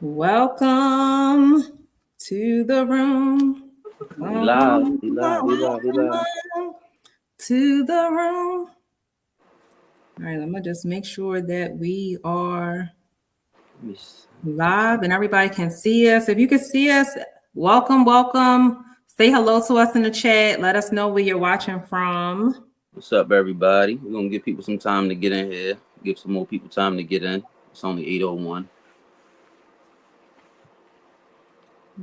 Welcome to the room. We live, we live, we live, we live. Welcome to the room. All right, let me just make sure that we are live and everybody can see us. If you can see us, welcome. Say hello to us in the chat. Let us know where you're watching from. What's up, everybody? We're gonna give people some time to get in here. Give some more people time to get in. It's only 8:01.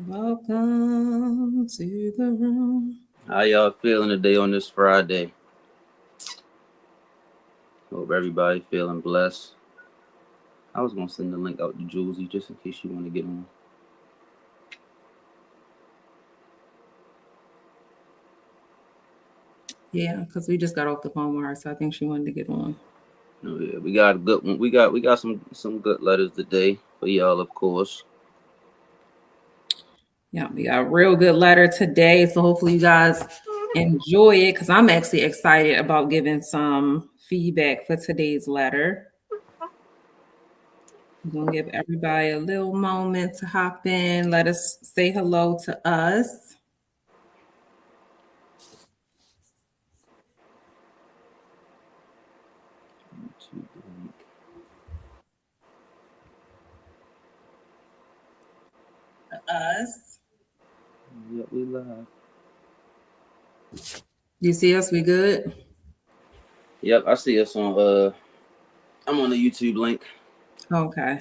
Welcome to the room. How y'all feeling today on this Friday? Hope everybody feeling blessed. I was gonna send the link out to Julesy just in case you want to get on. Yeah, because we just got off the phone with her, so I think she wanted to get on. Oh yeah, we got a good one. We got some good letters today for y'all, of course. Yeah, we got a real good letter today. So hopefully you guys enjoy it because I'm actually excited about giving some feedback for today's letter. I'm going to give everybody a little moment to hop in. Let us say hello to us. Us. Yep, we live. You see us? We good? Yep, I see us on I'm on the YouTube link. Okay.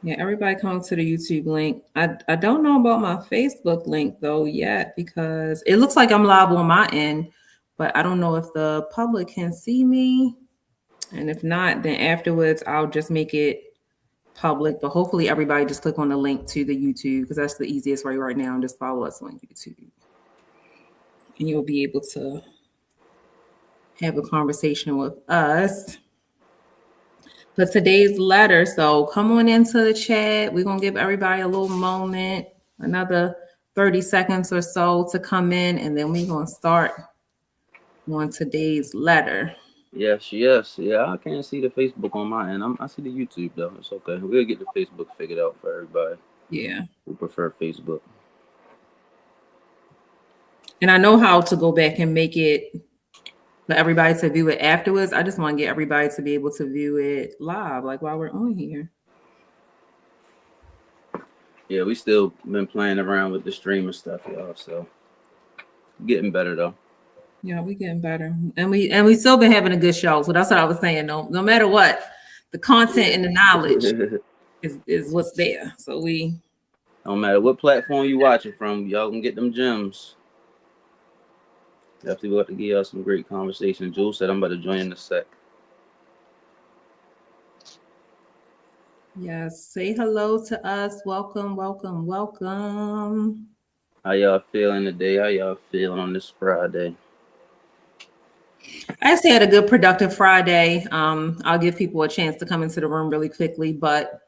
Yeah, everybody come to the YouTube link. I don't know about my Facebook link though yet because it looks like I'm live on my end, but I don't know if the public can see me. And if not, then afterwards I'll just make it public. But hopefully everybody just click on the link to the YouTube because that's the easiest way right now. And just follow us on YouTube. And you'll be able to have a conversation with us. For today's letter. So come on into the chat. We're going to give everybody a little moment, another 30 seconds or so to come in, and then we're going to start on today's letter. Yes. Yeah, I can't see the Facebook on my end. I see the YouTube, though. It's okay. We'll get the Facebook figured out for everybody. Yeah. We prefer Facebook. And I know how to go back and make it for everybody to view it afterwards. I just want to get everybody to be able to view it live, like while we're on here. Yeah, we still been playing around with the streaming stuff, y'all. So getting better though. Yeah, we getting better, and we still been having a good show. So that's what I was saying. No matter what, the content and the knowledge is what's there. So we. No matter what platform you watching from, y'all can get them gems. Definitely about to give y'all some great conversation. Jules said I'm about to join in a sec. Yes, say hello to us. Welcome. How y'all feeling today? How y'all feeling on this Friday? I actually had a good productive Friday. I'll give people a chance to come into the room really quickly, but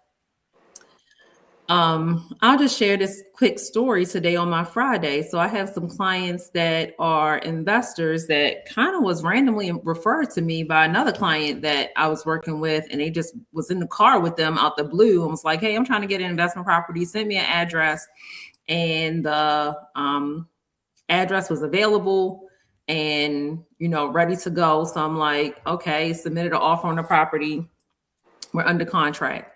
I'll just share this quick story today on my Friday. So I have some clients that are investors that kind of was randomly referred to me by another client that I was working with, and they just was in the car with them out the blue and was like, "Hey, I'm trying to get an investment property. Send me an address." And the address was available and ready to go. So I'm like, okay, submitted an offer on the property. We're under contract.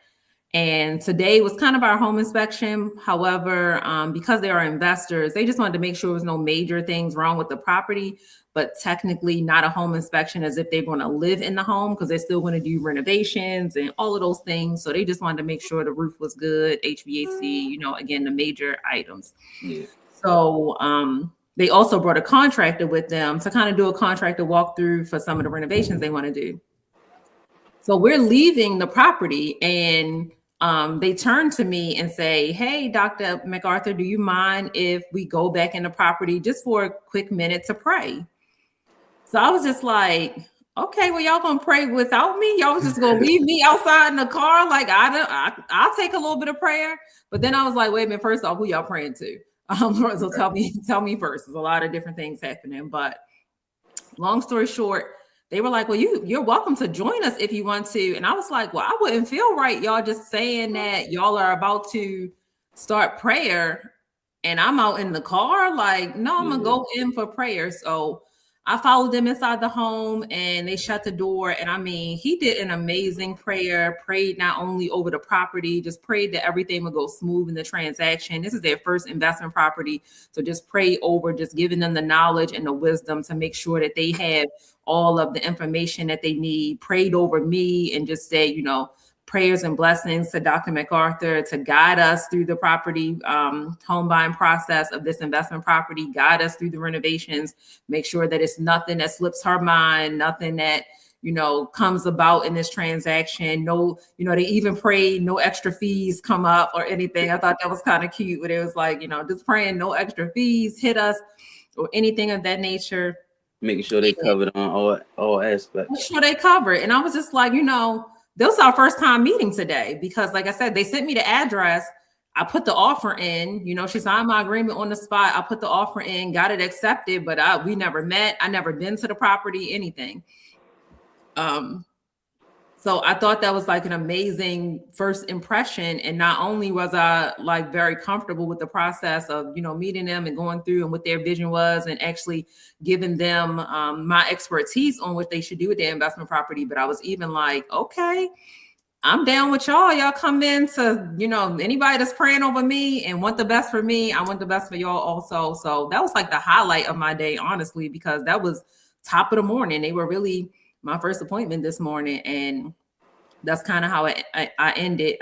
And today was kind of our home inspection. However, because they are investors, they just wanted to make sure there was no major things wrong with the property, but technically not a home inspection as if they're going to live in the home because they're still going to do renovations and all of those things. So they just wanted to make sure the roof was good, HVAC, again, the major items. Yeah. So they also brought a contractor with them to kind of do a contractor walkthrough for some of the renovations they want to do. So we're leaving the property and they turn to me and say, "Hey, Dr. MacArthur, do you mind if we go back in the property just for a quick minute to pray?" So I was just like, "Okay, well, y'all gonna pray without me? Y'all was just gonna leave me outside in the car? Like I'll take a little bit of prayer." But then I was like, "Wait a minute. First off, who y'all praying to? So tell me first. There's a lot of different things happening, but long story short." they were like, well, you're welcome to join us if you want to. And I was like, well, I wouldn't feel right, y'all just saying that y'all are about to start prayer and I'm out in the car. Like, no, I'm gonna go in for prayer. So I followed them inside the home and they shut the door. And I mean, he did an amazing prayer, prayed not only over the property, just prayed that everything would go smooth in the transaction. This is their first investment property. So just pray over, just giving them the knowledge and the wisdom to make sure that they have all of the information that they need. Prayed over me and just said, prayers and blessings to Dr. MacArthur to guide us through the property home buying process of this investment property, guide us through the renovations, make sure that it's nothing that slips her mind, nothing that, comes about in this transaction. No, they even prayed no extra fees come up or anything. I thought that was kind of cute, but it was like, just praying no extra fees hit us or anything of that nature. Making sure they covered on all aspects. Make sure they covered. And I was just like, this was our first time meeting today because, like I said, they sent me the address. I put the offer in. She signed my agreement on the spot. I put the offer in, got it accepted, but we never met. I never been to the property, anything. So I thought that was like an amazing first impression. And not only was I like very comfortable with the process of, meeting them and going through and what their vision was and actually giving them my expertise on what they should do with their investment property, but I was even like, okay, I'm down with y'all. Y'all come in to, anybody that's praying over me and want the best for me, I want the best for y'all also. So that was like the highlight of my day, honestly, because that was top of the morning. They were really my first appointment this morning. And that's kind of how I ended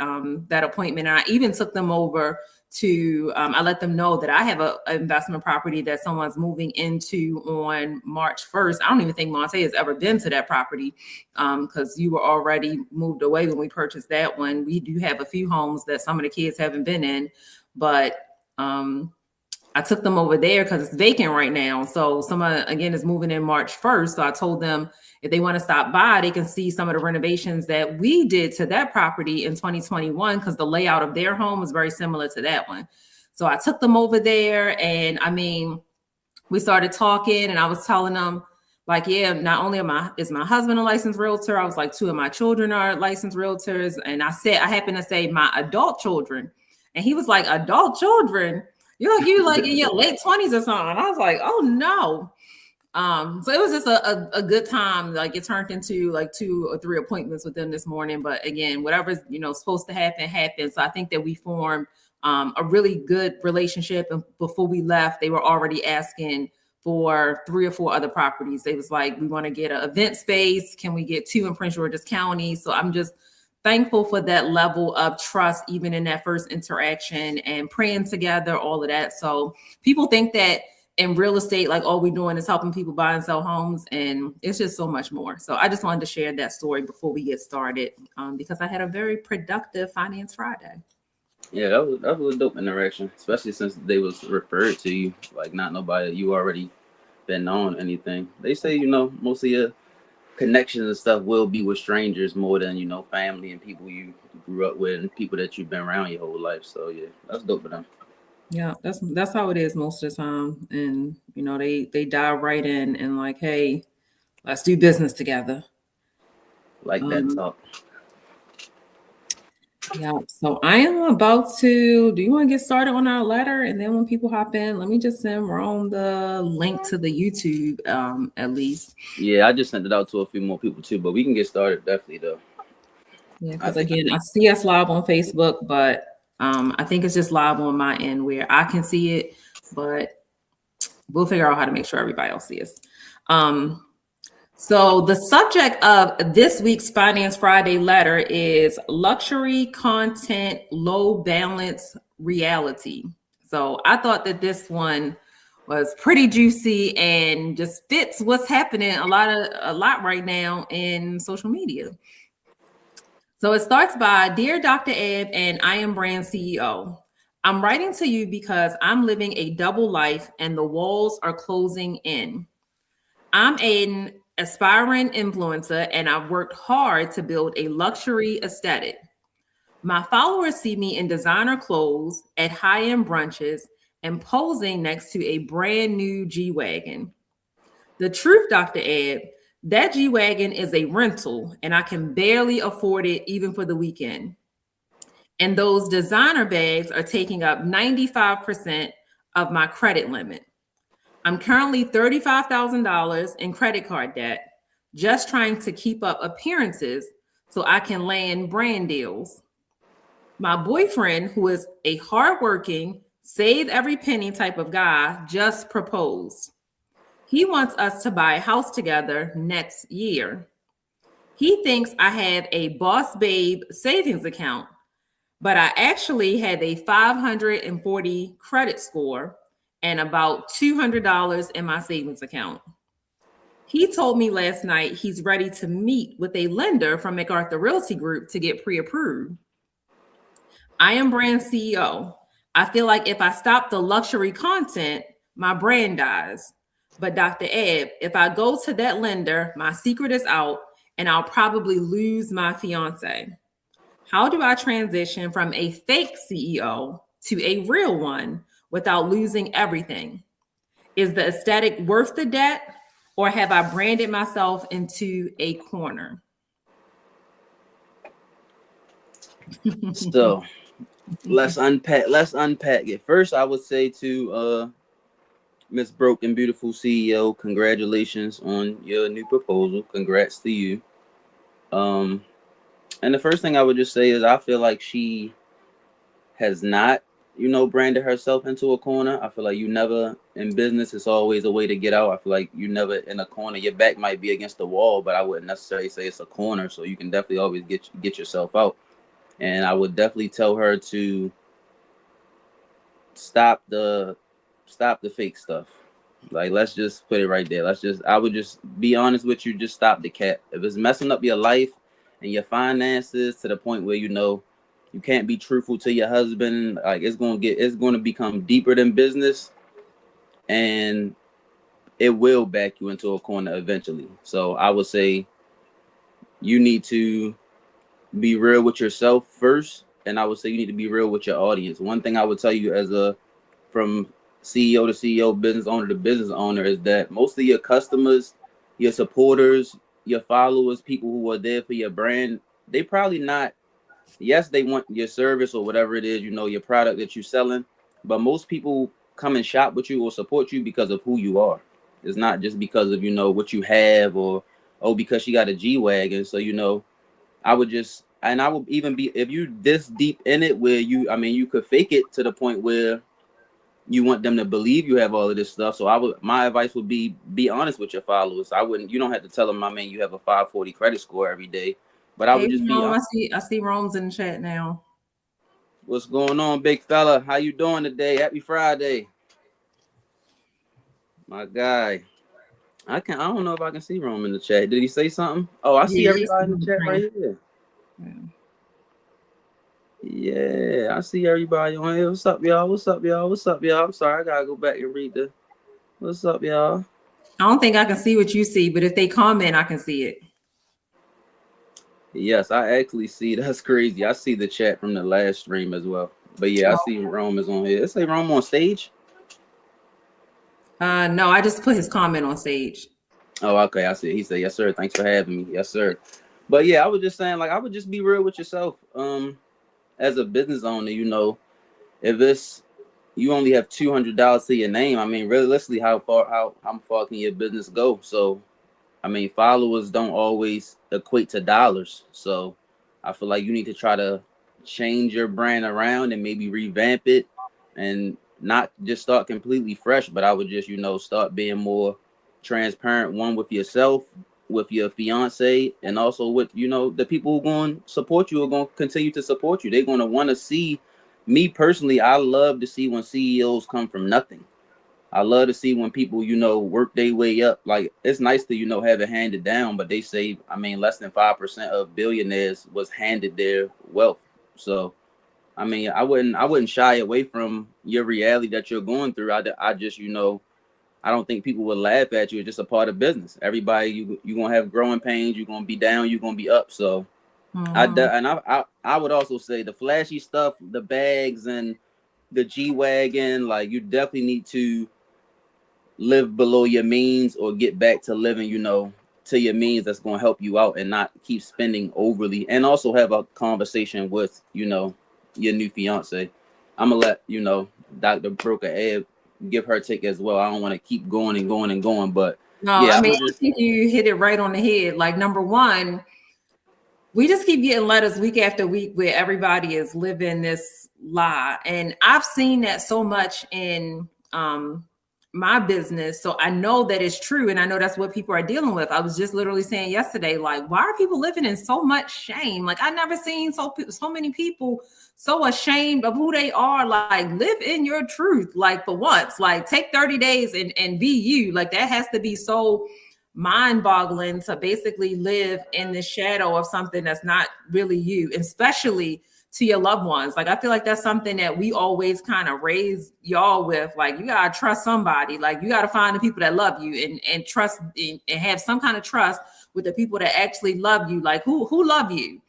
that appointment. And I even took them over to, I let them know that I have an investment property that someone's moving into on March 1st. I don't even think Monte has ever been to that property because you were already moved away when we purchased that one. We do have a few homes that some of the kids haven't been in, but I took them over there because it's vacant right now. So someone, again, is moving in March 1st. So I told them if they want to stop by, they can see some of the renovations that we did to that property in 2021 because the layout of their home was very similar to that one. So I took them over there and I mean, we started talking and I was telling them like, yeah, not only is my husband a licensed realtor, I was like, 2 of my children are licensed realtors. And I happened to say my adult children. And he was like, adult children? You like in your late 20s or something. And I was like, oh no. So it was just a good time. Like it turned into like 2 or 3 appointments with them this morning. But again, whatever's supposed to happen happened. So I think that we formed a really good relationship. And before we left, they were already asking for 3 or 4 other properties. They was like, we want to get an event space. Can we get 2 in Prince George's County? So I'm just thankful for that level of trust, even in that first interaction and praying together, all of that. So people think that in real estate, like all we're doing is helping people buy and sell homes, and it's just so much more. So I just wanted to share that story before we get started because I had a very productive Finance Friday. Yeah, that was a dope interaction, especially since they was referred to you, like not nobody you already been on anything. They say, most of your connections and stuff will be with strangers more than family and people you grew up with and people that you've been around your whole life. So yeah, that's dope for them. Yeah, that's how it is most of the time. And they dive right in and like, hey, let's do business together. Like that talk. Yeah, so I am about to, do you want to get started on our letter? And then when people hop in, let me just send Rome the link to the YouTube at least. Yeah, I just sent it out to a few more people too, but we can get started definitely though. Yeah, because again, I see us live on Facebook, but I think it's just live on my end where I can see it, but we'll figure out how to make sure everybody else sees. So the subject of this week's Finance Friday letter is luxury content, low balance reality. So I thought that this one was pretty juicy and just fits what's happening a lot right now in social media. So it starts by, Dear Dr. Ed and I Am Brand CEO, I'm writing to you because I'm living a double life and the walls are closing in. I'm an aspiring influencer and I've worked hard to build a luxury aesthetic. My followers see me in designer clothes at high-end brunches and posing next to a brand new G-Wagon. The truth, Dr. Ed, That G-Wagon is a rental, and I can barely afford it even for the weekend. And those designer bags are taking up 95% of my credit limit. I'm currently $35,000 in credit card debt, just trying to keep up appearances so I can land brand deals. My boyfriend, who is a hardworking, save every penny type of guy, just proposed. He wants us to buy a house together next year. He thinks I have a Boss Babe savings account, but I actually had a 540 credit score and about $200 in my savings account. He told me last night he's ready to meet with a lender from MacArthur Realty Group to get pre-approved. I am brand CEO. I feel like if I stop the luxury content, my brand dies. But Dr. Ebb, if I go to that lender, my secret is out and I'll probably lose my fiance. How do I transition from a fake CEO to a real one without losing everything? Is the aesthetic worth the debt, or have I branded myself into a corner? So let's unpack it. First, I would say to Miss Broke and Beautiful CEO, congratulations on your new proposal. Congrats to you. And the first thing I would just say is I feel like she has not, branded herself into a corner. I feel like you never in business, it's always a way to get out. I feel like you never in a corner. Your back might be against the wall, but I wouldn't necessarily say it's a corner. So you can definitely always get yourself out. And I would definitely tell her to stop the fake stuff. Like, let's just put it right there. I would just be honest with you. Just stop the cap. If it's messing up your life and your finances to the point where, you can't be truthful to your husband, like it's going to become deeper than business, and it will back you into a corner eventually. So I would say you need to be real with yourself first. And I would say you need to be real with your audience. One thing I would tell you from CEO to CEO, business owner to business owner, is that most of your customers, your supporters, your followers, people who are there for your brand, they probably not, yes, they want your service or whatever it is, your product that you're selling, but most people come and shop with you or support you because of who you are. It's not just because of, what you have, or, because she got a G-Wagon. So, I would even be, if you this deep in it where you could fake it to the point where you want them to believe you have all of this stuff. So my advice would be honest with your followers. You don't have to tell them, you have a 540 credit score every day, but I would just be honest. I see Rome's in the chat now. What's going on, big fella? How you doing today? Happy Friday. My guy. I don't know if I can see Rome in the chat. Did he say something? Oh, I see everybody in the chat right here. Yeah, I see everybody on here. What's up, y'all? I'm sorry, I gotta go back and read what's up, y'all? I don't think I can see what you see, but if they comment, I can see it. Yes, I actually see. That's crazy. I see the chat from the last stream as well. But yeah, I see Rome is on here. It say Rome on stage. No, I just put his comment on stage. Oh, okay. I see. He said, "Yes, sir. Thanks for having me." Yes, sir. But yeah, I was just saying, I would just be real with yourself. As a business owner, if you only have $200 to your name, realistically, how far can your business go? So, followers don't always equate to dollars. So, I feel like you need to try to change your brand around and maybe revamp it, and not just start completely fresh. But I would just, start being more transparent, one with yourself, with your fiance, and also with the people who are going to support you, are going to continue to support you. They're going to want to see. Me personally, I love to see when CEOs come from nothing. I love to see when people work their way up. Like, it's nice to have it handed down, but they say less than 5% of billionaires was handed their wealth. So I wouldn't shy away from your reality that you're going through. I just I don't think people will laugh at you. It's just a part of business. Everybody, you're going to have growing pains. You're going to be down. You're going to be up. So I would also say the flashy stuff, the bags and the G-Wagon, like, you definitely need to live below your means or get back to living, to your means that's going to help you out and not keep spending overly, and also have a conversation with, you know, your new fiance. I'm gonna let, you know, Dr. Broker Ed give her take as well. I don't want to keep going and going and going, but no, yeah, I mean, I think you hit it right on the head. Like, number one, we just keep getting letters week after week where everybody is living this lie. And I've seen that so much in my business. So I know that it's true. And I know that's what people are dealing with. I was just literally saying yesterday, like, why are people living in so much shame? Like, I never seen so many people so ashamed of who they are. Like, live in your truth. Like, for once, like, take 30 days and be you. Like, that has to be so mind-boggling to basically live in the shadow of something that's not really you, especially to your loved ones. Like, I feel like that's something that we always kind of raise y'all with. Like, you gotta trust somebody. Like, you gotta find the people that love you and trust and have some kind of trust with the people that actually love you. Like, who love you.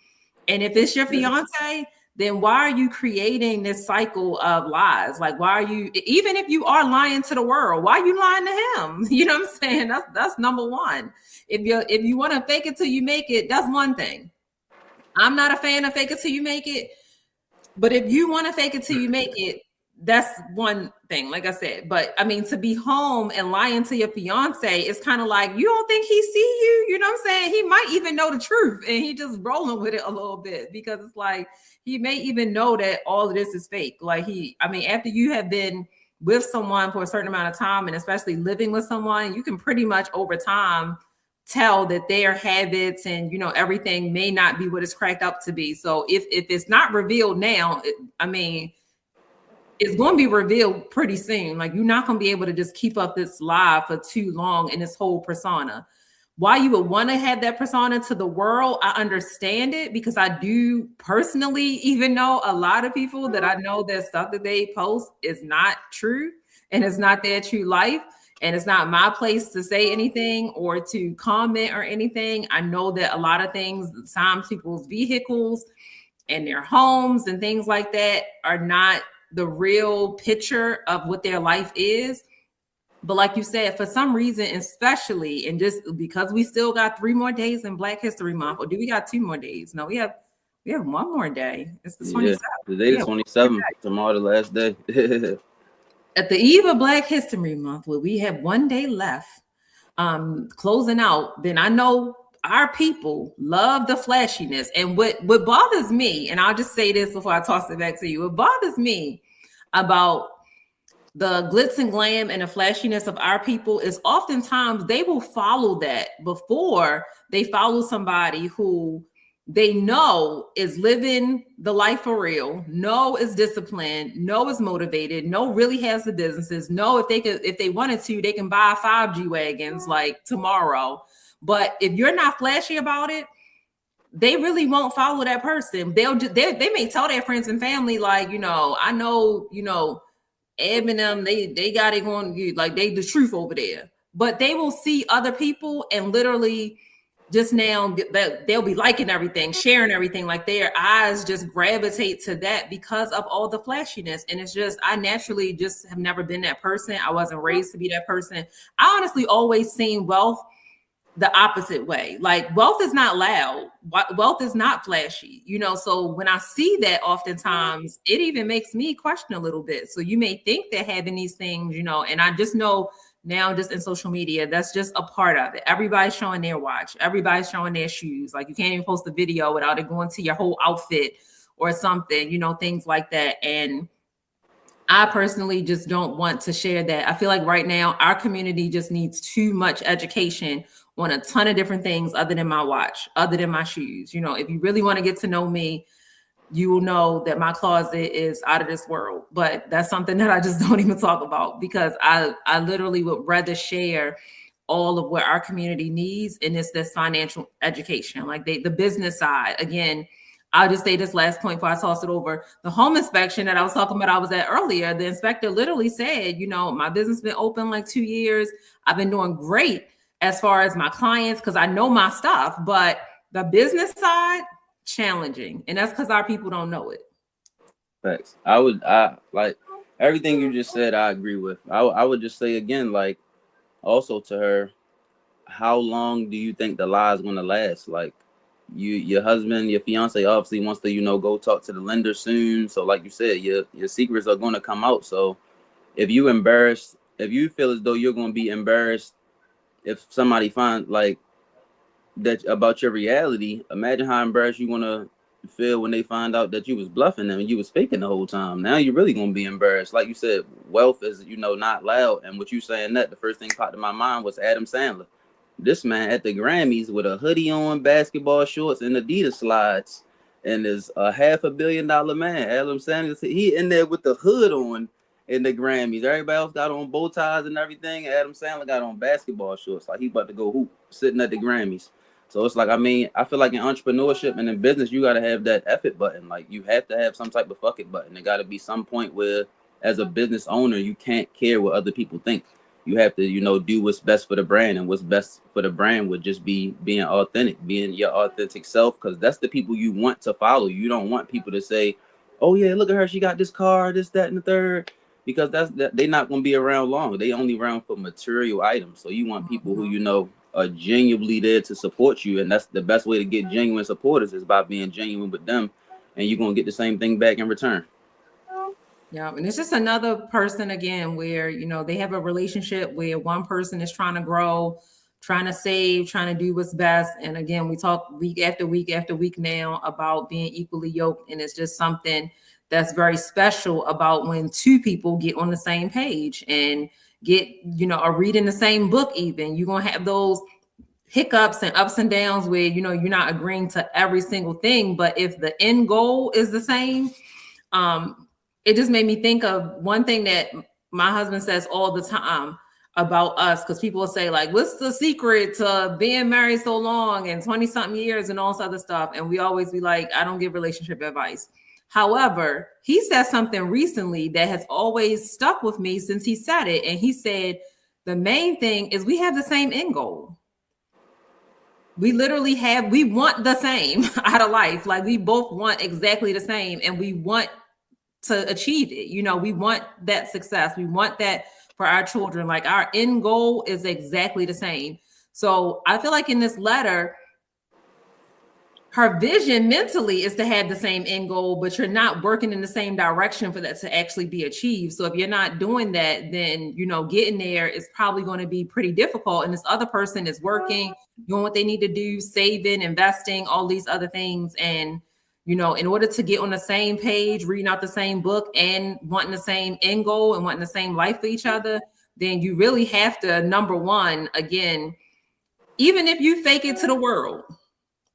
And if it's your fiance, then why are you creating this cycle of lies? Like, why are you, even if you are lying to the world, why are you lying to him? You know what I'm saying? That's number one. If you want to fake it till you make it, that's one thing. I'm not a fan of fake it till you make it. But if you want to fake it till you make it, that's one thing, like I said. But I mean, to be home and lying to your fiance, it's kind of like, you don't think he see you? You know what I'm saying? He might even know the truth and he just rolling with it a little bit, because it's like, he may even know that all of this is fake. Like, after you have been with someone for a certain amount of time, and especially living with someone, you can pretty much over time tell that their habits and, you know, everything may not be what it's cracked up to be. So if it's not revealed now, it's going to be revealed pretty soon. Like, you're not going to be able to just keep up this lie for too long in this whole persona. Why you would want to have that persona to the world, I understand it, because I do personally even know a lot of people that I know that stuff that they post is not true and it's not their true life. And it's not my place to say anything or to comment or anything. I know that a lot of things, sometimes people's vehicles and their homes and things like that are not the real picture of what their life is. But like you said, for some reason, especially, and just because we still got 3 more days in Black History Month, or do we got 2 more days? No, we have 1 more day. It's the 27th. Today the 27th, tomorrow the last day. At the eve of Black History Month, where we have 1 day left, closing out, then I know our people love the flashiness. And what bothers me, and I'll just say this before I toss it back to you, what bothers me about the glitz and glam and the flashiness of our people is oftentimes they will follow that before they follow somebody who they know is living the life for real, know is disciplined, know is motivated, know really has the businesses, know if they wanted to, they can buy 5G wagons like tomorrow. But if you're not flashy about it, they really won't follow that person. They may tell their friends and family, like, you know, I know, you know, Eb and them, they got it going, like, they the truth over there. But they will see other people and literally just now that they'll be liking everything, sharing everything, like their eyes just gravitate to that because of all the flashiness. And it's just, I naturally just have never been that person. I wasn't raised to be that person. I honestly always seen wealth the opposite way. Like, wealth is not loud. Wealth is not flashy, you know? So when I see that, oftentimes it even makes me question a little bit. So you may think that having these things, you know, and I just know now, just in social media, that's just a part of it. Everybody's showing their watch. Everybody's showing their shoes. Like, you can't even post a video without it going to your whole outfit or something, you know, things like that. And I personally just don't want to share that. I feel like right now our community just needs too much education on a ton of different things other than my watch, other than my shoes. You know, if you really want to get to know me, you will know that my closet is out of this world. But that's something that I just don't even talk about, because I literally would rather share all of what our community needs, and it's this financial education, like the business side. Again, I'll just say this last point before I toss it over. The home inspection that I was talking about, I was at earlier, the inspector literally said, you know, my business been open like 2 years. I've been doing great as far as my clients, because I know my stuff, but the business side, challenging. And that's because our people don't know it. Facts. I like everything you just said, I agree with. I would just say again, like, also to her, how long do you think the lie is going to last? Like, your husband, your fiance obviously wants to, go talk to the lender soon. So like you said, your secrets are going to come out. So if you feel as though you're going to be embarrassed if somebody finds like that about your reality, imagine how embarrassed you're gonna feel when they find out that you was bluffing them and you was faking the whole time. Now you're really gonna be embarrassed. Like you said, wealth is, not loud. And what you saying that, the first thing popped in my mind was Adam Sandler. This man at the Grammys with a hoodie on, basketball shorts, and Adidas slides, and is a $500 million man. Adam Sandler, he in there with the hood on in the Grammys. Everybody else got on bow ties and everything. Adam Sandler got on basketball shorts, like he about to go hoop, sitting at the Grammys. So it's like, I mean, I feel like in entrepreneurship and in business, you got to have that F it button. Like, you have to have some type of fuck it button. There got to be some point where, as a business owner, you can't care what other people think. You have to, do what's best for the brand, and what's best for the brand would just be being authentic, being your authentic self, because that's the people you want to follow. You don't want people to say, oh yeah, look at her, she got this car, this, that, and the third, because they're not going to be around long. They only around for material items. So you want people who, are genuinely there to support you, and that's the best way to get genuine supporters is by being genuine with them, and you're going to get the same thing back in return. Yeah, and it's just another person again where they have a relationship where one person is trying to grow, trying to save, trying to do what's best. And again, we talk week after week after week now about being equally yoked, and it's just something that's very special about when two people get on the same page and get are reading the same book. Even you're gonna have those hiccups and ups and downs where you're not agreeing to every single thing, but if the end goal is the same, it just made me think of one thing that my husband says all the time about us, because people will say, like, what's the secret to being married so long and 20 something years and all this other stuff, and we always be like, I don't give relationship advice. However, he said something recently that has always stuck with me since he said it, and he said the main thing is we have the same end goal. We literally we want the same out of life. Like, we both want exactly the same, and we want to achieve it. We want that success. We want that for our children. Like, our end goal is exactly the same. So I feel like in this letter, her vision mentally is to have the same end goal, but you're not working in the same direction for that to actually be achieved. So if you're not doing that, then, getting there is probably going to be pretty difficult. And this other person is working, doing what they need to do, saving, investing, all these other things. And, in order to get on the same page, reading out the same book and wanting the same end goal and wanting the same life for each other, then you really have to, number one, again, even if you fake it to the world.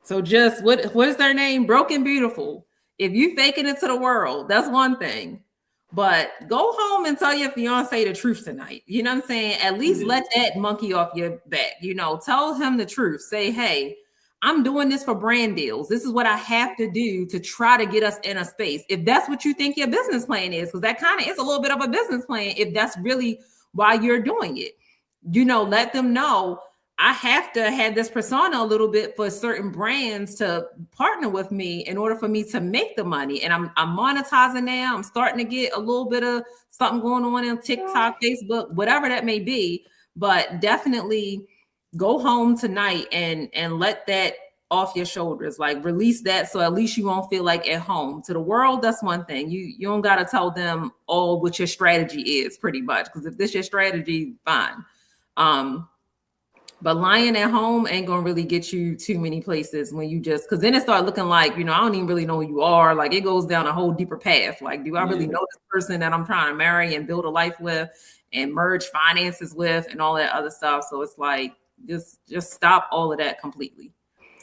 So just what is their name? Broken Beautiful. If you faking it to the world, that's one thing. But go home and tell your fiance the truth tonight. You know what I'm saying? At least let that monkey off your back. Tell him the truth. Say, hey, I'm doing this for brand deals. This is what I have to do to try to get us in a space. If that's what you think your business plan is, because that kind of is a little bit of a business plan. If that's really why you're doing it, let them know, I have to have this persona a little bit for certain brands to partner with me in order for me to make the money. And I'm monetizing now. I'm starting to get a little bit of something going on in TikTok, Facebook, whatever that may be. But definitely go home tonight and let that off your shoulders. Like, release that, so at least you won't feel like at home. To the world, that's one thing. You don't got to tell them all what your strategy is, pretty much, because if this your strategy, fine. But lying at home ain't gonna really get you too many places when you just, because then it start looking like, I don't even really know who you are. Like, it goes down a whole deeper path. Like, do I really know this person that I'm trying to marry and build a life with and merge finances with and all that other stuff? So it's like, just stop all of that completely.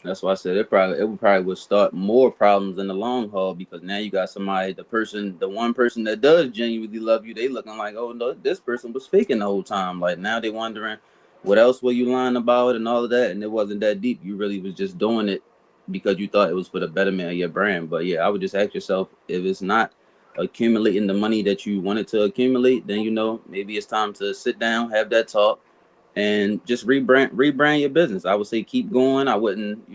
That's why I said it probably would start more problems in the long haul, because now you got somebody, the one person that does genuinely love you, they looking like, oh no, this person was faking the whole time. Like, now they wondering, what else were you lying about and all of that? And it wasn't that deep. You really was just doing it because you thought it was for the betterment of your brand. But yeah, I would just ask yourself, if it's not accumulating the money that you wanted to accumulate, then maybe it's time to sit down, have that talk, and just rebrand your business. I would say keep going. I wouldn't,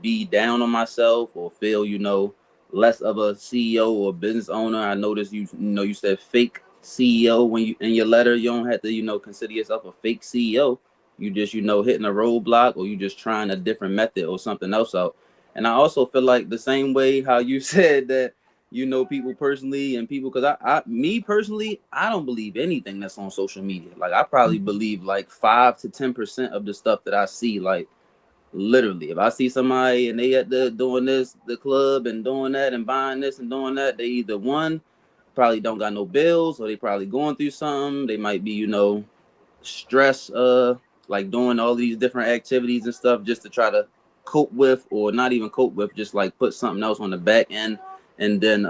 be down on myself or feel, less of a CEO or business owner. I noticed you said fake CEO when you in your letter. You don't have to, consider yourself a fake CEO. You just, hitting a roadblock, or you just trying a different method or something else out. And I also feel like the same way how you said that, people personally and people, because me personally, I don't believe anything that's on social media. Like, I probably believe like 5 to 10% of the stuff that I see. Like, literally, if I see somebody and they at doing this, the club, and doing that and buying this and doing that, they either one probably don't got no bills, or they probably going through something. They might be, stress, like doing all these different activities and stuff just to try to cope with, or not even cope with, just like put something else on the back end, and then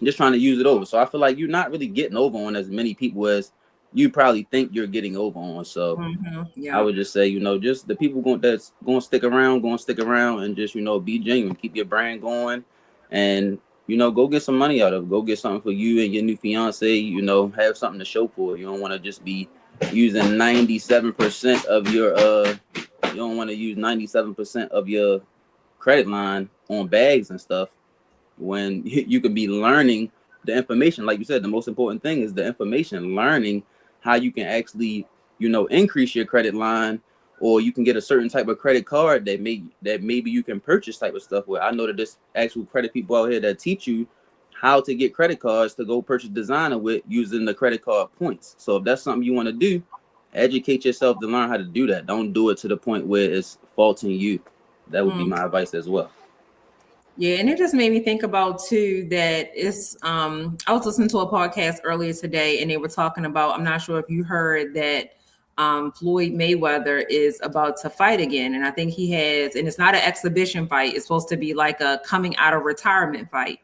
just trying to use it over. So I feel like you're not really getting over on as many people as you probably think you're getting over on. So yeah. I would just say, just the people that's going to stick around, and just, be genuine, keep your brand going, and, go get some money out of it. Go get something for you and your new fiance, have something to show for it. You don't want to just be using 97% of your, you don't want to use 97% of your credit line on bags and stuff, when you could be learning the information. Like you said, the most important thing is the information, learning how you can actually, increase your credit line, or you can get a certain type of credit card that maybe you can purchase type of stuff with. I know that there's actual credit people out here that teach you how to get credit cards to go purchase designer with using the credit card points. So if that's something you want to do, educate yourself to learn how to do that. Don't do it to the point where it's faulting you. That would be my advice as well. Yeah, and it just made me think about too that it's I was listening to a podcast earlier today, and they were talking about, I'm not sure if you heard that Floyd Mayweather is about to fight again. And I think he has, and it's not an exhibition fight, it's supposed to be like a coming out of retirement fight.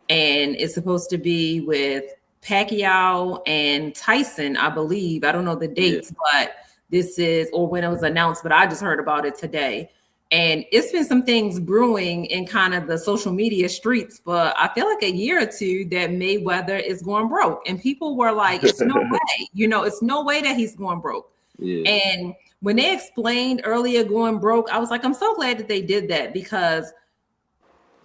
And it's supposed to be with Pacquiao and Tyson, I believe. I don't know the dates, but this is, or when it was announced, but I just heard about it today. And it's been some things brewing in kind of the social media streets for, I feel like, a year or two, that Mayweather is going broke. And people were like, it's no way, it's no way that he's going broke. Yeah. And when they explained earlier going broke, I was like, I'm so glad that they did that, because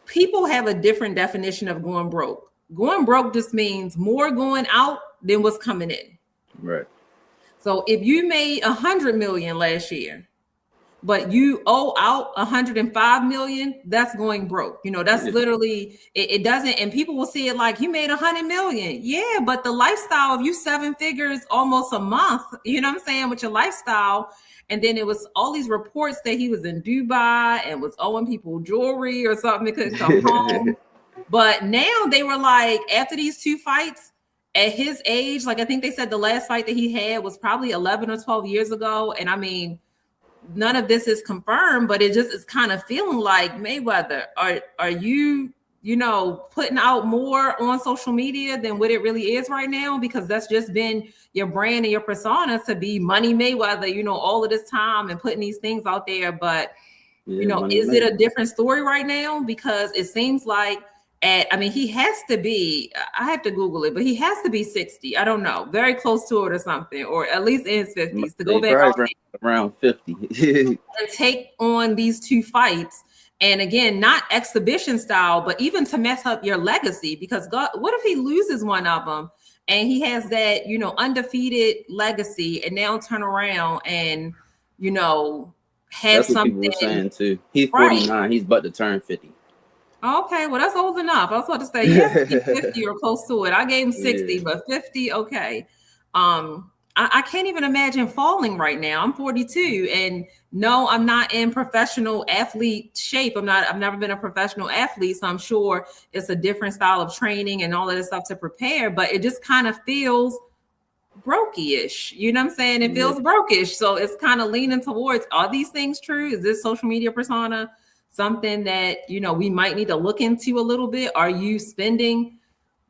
people have a different definition of going broke. Going broke just means more going out than what's coming in. Right. So if you made 100 million last year, but you owe out 105 million, that's going broke. That's literally, it doesn't, and people will see it like, you made 100 million. Yeah, but the lifestyle of you 7 figures almost a month, you know what I'm saying, with your lifestyle. And then it was all these reports that he was in Dubai and was owing people jewelry or something, that couldn't come home. But now they were like, after these 2 fights at his age, like I think they said the last fight that he had was probably 11 or 12 years ago. And I mean, none of this is confirmed, but it just is kind of feeling like, Mayweather, are you, putting out more on social media than what it really is right now? Because that's just been your brand and your persona, to be Money Mayweather, all of this time and putting these things out there. But, is it a different story right now? Because it seems like he has to be, I have to Google it, but he has to be 60. I don't know, very close to it or something, or at least in his 50s to go back around 50 and take on these 2 fights. And again, not exhibition style, but even to mess up your legacy, because God, what if he loses one of them and he has that, undefeated legacy, and now turn around and, have That's what something. People were saying too. He's 49. Right. He's about to turn 50. Okay, well, that's old enough. I was about to say, he has to be 50 or close to it. I gave him 60, but 50, okay. I can't even imagine falling right now. I'm 42, and no, I'm not in professional athlete shape. I've never been a professional athlete, so I'm sure it's a different style of training and all of this stuff to prepare, but it just kind of feels brokey-ish. You know what I'm saying? It feels brokish. So it's kind of leaning towards, are these things true? Is this social media persona something that, we might need to look into a little bit? Are you spending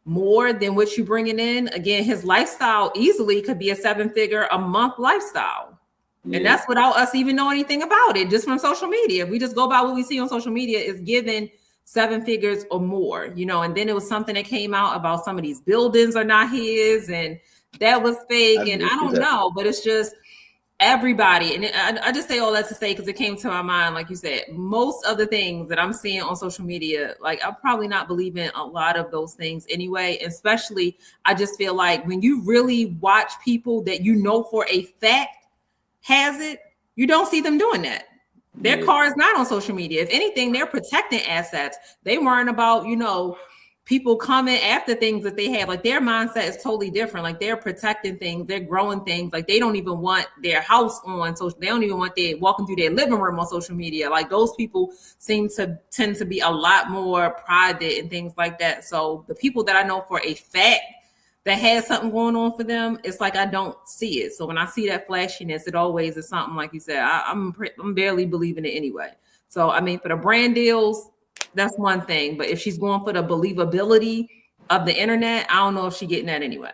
more than what you bringing in? Again, his lifestyle easily could be a 7-figure a month lifestyle. Yeah. And that's without us even knowing anything about it, just from social media. We just go by what we see on social media is given 7 figures or more, and then it was something that came out about some of these buildings are not his, and that was fake. And I don't know, but it's just everybody. And I just say all that to say, because it came to my mind, like you said, most of the things that I'm seeing on social media, like I'm probably not believing a lot of those things anyway. Especially, I just feel like when you really watch people that for a fact has it, you don't see them doing that. Their car is not on social media. If anything, they're protecting assets. They weren't about, people coming after things that they have. Like their mindset is totally different. Like they're protecting things, they're growing things. Like they don't even want their house on social. They don't even want their walking through their living room on social media. Like those people tend to be a lot more private and things like that. So the people that I know for a fact that has something going on for them, it's like I don't see it. So when I see that flashiness, it always is something like you said. I'm barely believing it anyway. So I mean, for the brand deals, that's one thing. But if she's going for the believability of the internet, I don't know if she's getting that anyway.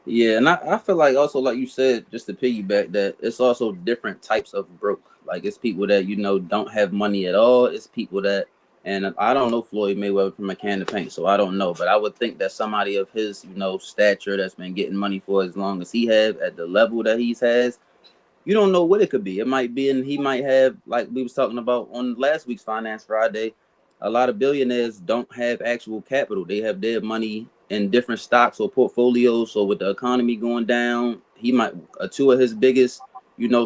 Yeah, and I feel like also, like you said, just to piggyback that, it's also different types of broke. Like it's people that don't have money at all. It's people that. And I don't know Floyd Mayweather from a can of paint, so I don't know. But I would think that somebody of his, stature that's been getting money for as long as he has at the level that he has, you don't know what it could be. It might be, and he might have, like we was talking about on last week's Finance Friday, a lot of billionaires don't have actual capital. They have their money in different stocks or portfolios. So with the economy going down, he might, two of his biggest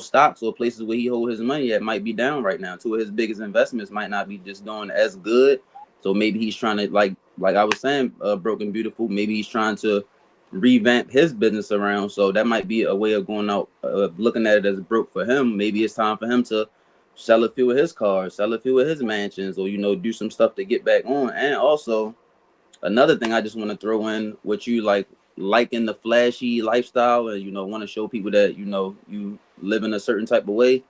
stocks or places where he hold his money at might be down right now. Two of his biggest investments might not be just doing as good. So maybe he's trying to, like I was saying, Broken Beautiful, maybe he's trying to revamp his business around. So that might be a way of going out, looking at it as broke for him. Maybe it's time for him to sell a few of his cars, sell a few of his mansions, or, do some stuff to get back on. And also another thing I just want to throw in, what you liking the flashy lifestyle and want to show people that you live in a certain type of way.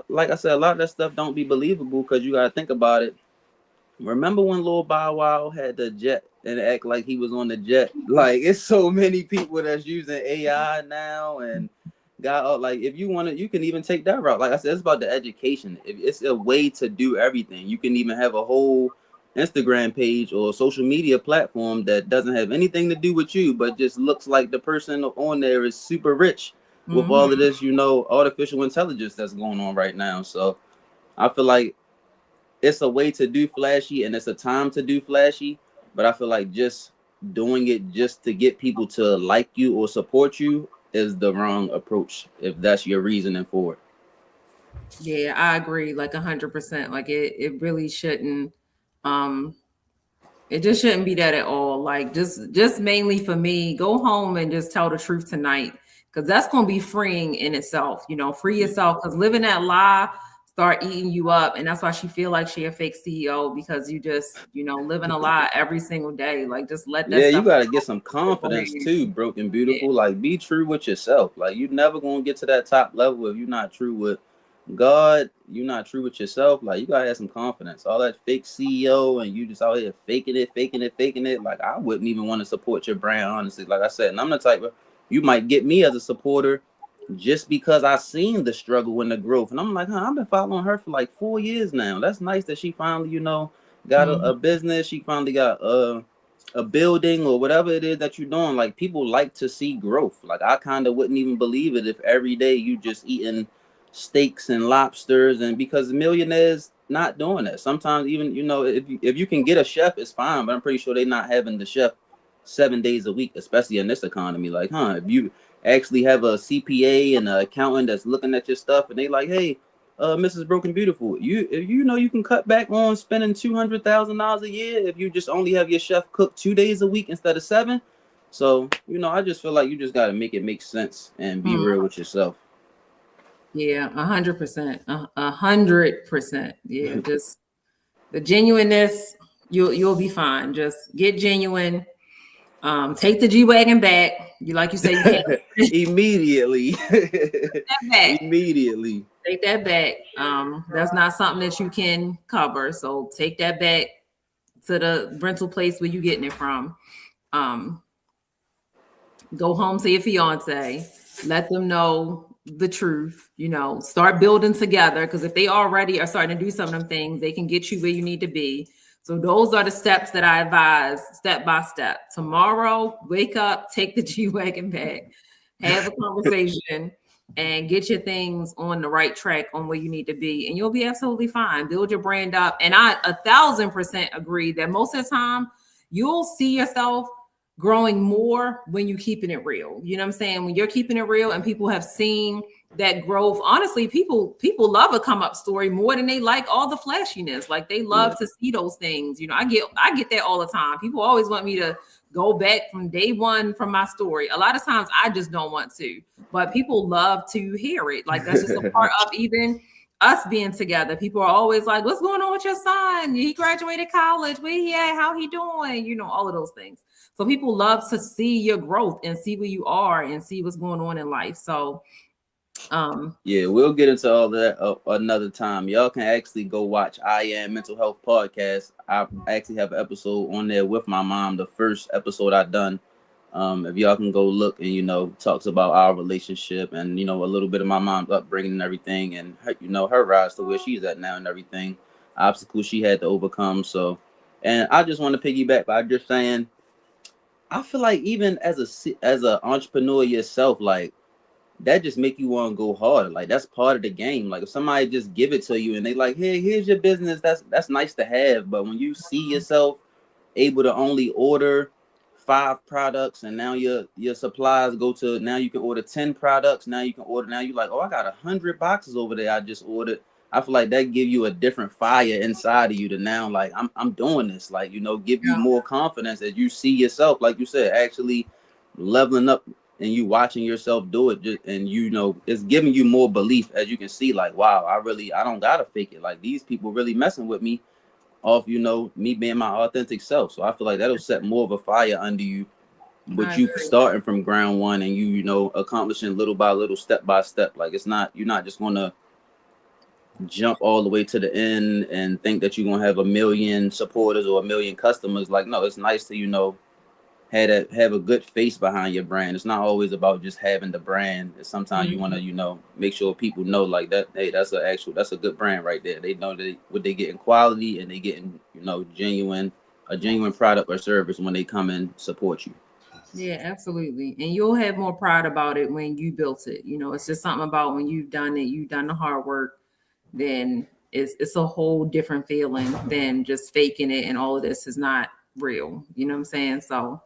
Like I said, a lot of that stuff don't be believable because you gotta think about it. Remember when Lil Bow Wow had the jet and act like he was on the jet? Like it's so many people that's using AI now and got like if you want to, you can even take that route. Like I said, it's about the education. It's a way to do everything. You can even have a whole Instagram page or social media platform that doesn't have anything to do with you, but just looks like the person on there is super rich with all of this, artificial intelligence that's going on right now. So I feel like it's a way to do flashy and it's a time to do flashy, but I feel like just doing it just to get people to like you or support you is the wrong approach if that's your reasoning for it. Yeah, I agree, like 100%. Like it really shouldn't. It just shouldn't be that at all. Like just mainly for me, go home and just tell the truth tonight, because that's going to be freeing in itself. Free yourself, because living that lie start eating you up, and that's why she feel like she a fake CEO, because you just living a lie every single day. Like just let that. Yeah, you gotta get some confidence too, Broken Beautiful. Yeah. Like be true with yourself. Like you're never gonna get to that top level if you're not true with God. You're not true with yourself. Like you gotta have some confidence. All that fake CEO and you just out here faking it. Like I wouldn't even want to support your brand, honestly. Like I said, and I'm the type of, you might get me as a supporter just because I seen the struggle and the growth, and I'm like, I've been following her for like 4 years now. That's nice that she finally, got a business. She finally got a building or whatever it is that you're doing. Like people like to see growth. Like I kind of wouldn't even believe it if every day you just eating steaks and lobsters, and because millionaires not doing that. Sometimes even if you can get a chef, it's fine, but I'm pretty sure they're not having the chef 7 days a week, especially in this economy. Like, if you actually have a CPA and an accountant that's looking at your stuff and they like, hey, Mrs. Broken Beautiful, you can cut back on spending $200,000 a year if you just only have your chef cook 2 days a week instead of 7. So I just feel like you just got to make it make sense and be real with yourself. Yeah, 100%, 100%. Yeah, just the genuineness. You'll be fine. Just get genuine. Take the G-Wagon back. Like you say, you can't immediately. Take that back. Immediately. Take that back. That's not something that you can cover. So take that back to the rental place where you're getting it from. Go home to your fiance. Let them know the truth. Start building together, because if they already are starting to do some of them things, they can get you where you need to be. So those are the steps that I advise, step by step. Tomorrow, wake up, take the G-Wagon back, have a conversation, and get your things on the right track on where you need to be, and you'll be absolutely fine. Build your brand up. And I 1,000% agree that most of the time you'll see yourself growing more when you're keeping it real. You know what I'm saying? When you're keeping it real and people have seen that growth. Honestly, people love a come up story more than they like all the flashiness. Like they love to see those things. You know, I get that all the time. People always want me to go back from day one from my story. A lot of times I just don't want to, but people love to hear it. Like that's just a part of even us being together. People are always like, what's going on with your son? He graduated college. Where he at? How he doing? You know, all of those things. So people love to see your growth and see where you are and see what's going on in life. So yeah, we'll get into all that another time. Y'all can actually go watch I Am Mental Health Podcast. I actually have an episode on there with my mom, the first episode I done. If y'all can go look, and you know, talks about our relationship and you know a little bit of my mom's upbringing and everything, and her, you know, her rise to where she's at now and everything, obstacles she had to overcome. So, and I just want to piggyback by just saying, I feel like even as a entrepreneur yourself, like that just make you want to go harder. Like that's part of the game. Like if somebody just give it to you and they like, hey, here's your business, that's nice to have. But when you see yourself able to only order 5 products and now your supplies go to, now you can order 10 products, now you're like, oh, I got 100 boxes over there I just ordered. I feel like that give you a different fire inside of you to now like I'm doing this, like, you know, give you more confidence as you see yourself, like you said, actually leveling up, and you watching yourself do it, and you know it's giving you more belief as you can see, like, wow, I don't gotta fake it, like these people really messing with me off, you know, me being my authentic self. So I feel like that'll set more of a fire under you, but you starting from ground one and you know accomplishing little by little, step by step. Like you're not just gonna jump all the way to the end and think that you're gonna have 1 million supporters or 1 million customers. Like, no, it's nice to, you know, have a good face behind your brand. It's not always about just having the brand. Sometimes you want to, you know, make sure people know like that, hey, that's a good brand right there. They know that what they getting quality, and they getting, you know, a genuine product or service when they come and support you. Yeah, absolutely. And you'll have more pride about it when you built it. You know, it's just something about when you've done it, you've done the hard work, then it's a whole different feeling than just faking it and all of this is not real. You know what I'm saying? So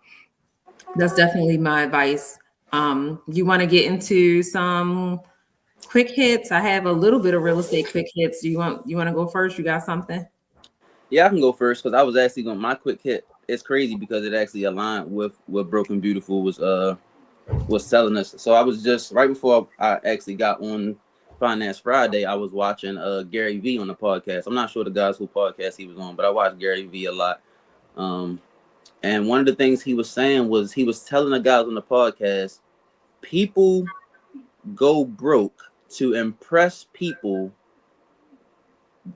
that's definitely my advice. You want to get into some quick hits? I have a little bit of real estate quick hits. Do you want to go first? You got something? Yeah, I can go first because I was actually going my quick hit. It's crazy because it actually aligned with what Broken Beautiful was telling us. So I was just right before I actually got on Finance Friday, I was watching Gary Vee on the podcast. I'm not sure the guys who podcast he was on, but I watched Gary Vee a lot. And one of the things he was saying was he was telling the guys on the podcast, people go broke to impress people